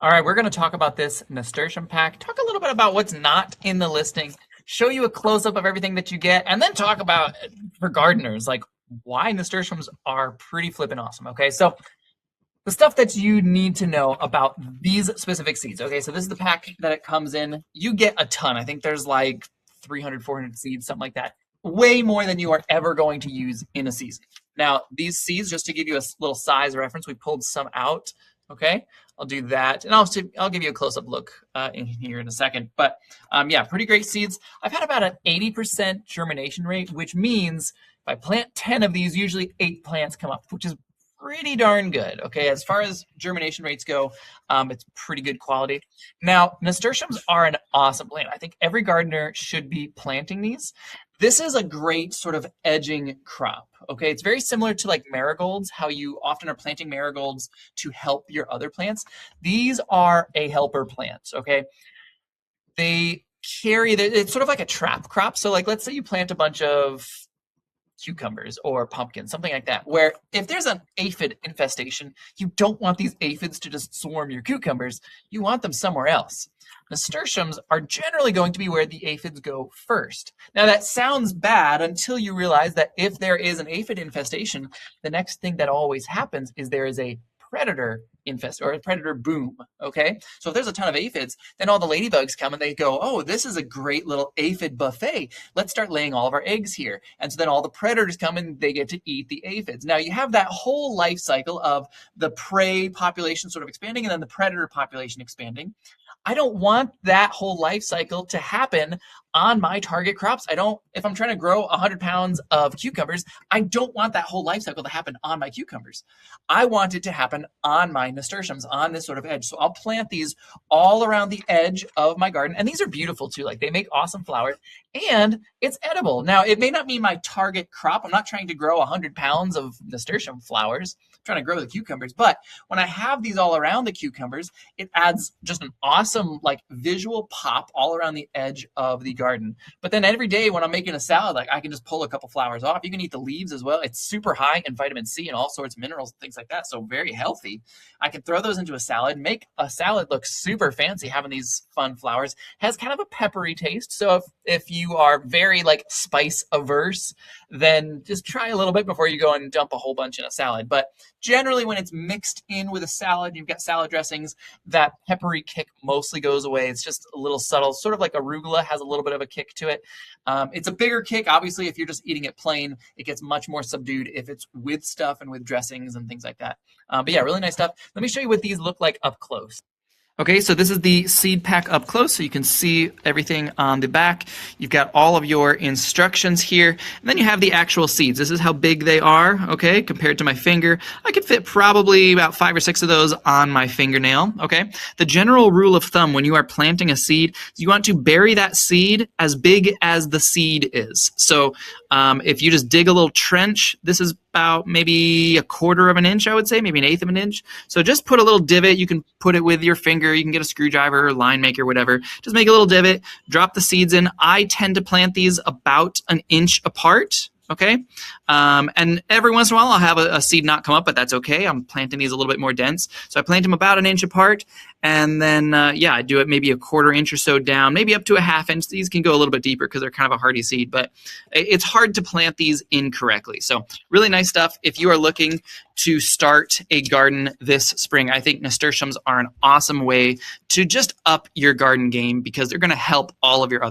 All right, we're going to talk about this nasturtium pack, talk a little bit about what's not in the listing, show you a close-up of everything that you get, and then talk about, for gardeners, like why nasturtiums are pretty flippin' awesome, okay? So the stuff that you need to know about these specific seeds, okay? So this is the pack that it comes in. You get a ton. I think there's like 300, 400 seeds, something like that. Way more than you are ever going to use in a season. Now, these seeds, just to give you a little size reference, we pulled some out. Okay, I'll do that, and I'll give you a close-up look in here in a second. But yeah, pretty great seeds. I've had about an 80% germination rate, which means if I plant 10 of these, usually 8 plants come up, which is pretty darn good. Okay, as far as germination rates go, it's pretty good quality. Now, nasturtiums are an awesome plant. I think every gardener should be planting these. This is a great sort of edging crop. Okay, it's very similar to like marigolds, how you often are planting marigolds to help your other plants. These are a helper plant. Okay, they carry, it's sort of like a trap crop. So like, let's say you plant a bunch of cucumbers or pumpkins, something like that, where if there's an aphid infestation, you don't want these aphids to just swarm your cucumbers. You want them somewhere else. Nasturtiums are generally going to be where the aphids go first. Now that sounds bad until you realize that if there is an aphid infestation, the next thing that always happens is there is a predator infest or a predator boom. Okay, so if there's a ton of aphids, then all the ladybugs come and they go, oh, this is a great little aphid buffet. Let's start laying all of our eggs here. And so then all the predators come and they get to eat the aphids. Now you have that whole life cycle of the prey population sort of expanding and then the predator population expanding. I don't want that whole life cycle to happen on my target crops. If I'm trying to grow 100 pounds of cucumbers, I don't want that whole life cycle to happen on my cucumbers. I want it to happen on my nasturtiums, on this sort of edge. So I'll plant these all around the edge of my garden. And these are beautiful too. Like they make awesome flowers and it's edible. Now, it may not be my target crop. I'm not trying to grow 100 pounds of nasturtium flowers. I'm trying to grow the cucumbers. But when I have these all around the cucumbers, it adds just an awesome like visual pop all around the edge of the garden. But then every day when I'm making a salad, like I can just pull a couple flowers off. You can eat the leaves as well. It's super high in vitamin C and all sorts of minerals and things like that. So very healthy. I can throw those into a salad, make a salad look super fancy having these fun flowers. Has kind of a peppery taste. So if you are very like spice averse, then just try a little bit before you go and dump a whole bunch in a salad. But generally when it's mixed in with a salad, you've got salad dressings, that peppery kick mostly goes away. It's just a little subtle, sort of like arugula has a little bit of a kick to it. It's a bigger kick. Obviously, if you're just eating it plain, it gets much more subdued if it's with stuff and with dressings and things like that. But yeah, really nice stuff. Let me show you what these look like up close. Okay, so this is the seed pack up close, so you can see everything on the back. You've got all of your instructions here, and then you have the actual seeds. This is how big they are, okay, compared to my finger. I could fit probably about 5 or 6 of those on my fingernail, okay? The general rule of thumb when you are planting a seed, you want to bury that seed as big as the seed is. So if you just dig a little trench, this is about maybe 1/4 of an inch, I would say, maybe 1/8 of an inch. So just put a little divot. You can put it with your finger. You can get a screwdriver or line maker, whatever. Just make a little divot, drop the seeds in. I tend to plant these about 1 inch apart. Okay, and every once in a while I'll have a seed not come up, but that's okay. I'm planting these a little bit more dense. So I plant them about 1 inch apart, and then, yeah, I do it maybe 1/4 inch or so down, maybe up to 1/2 inch. These can go a little bit deeper because they're kind of a hardy seed, but it's hard to plant these incorrectly. So really nice stuff. If you are looking to start a garden this spring, I think nasturtiums are an awesome way to just up your garden game because they're going to help all of your other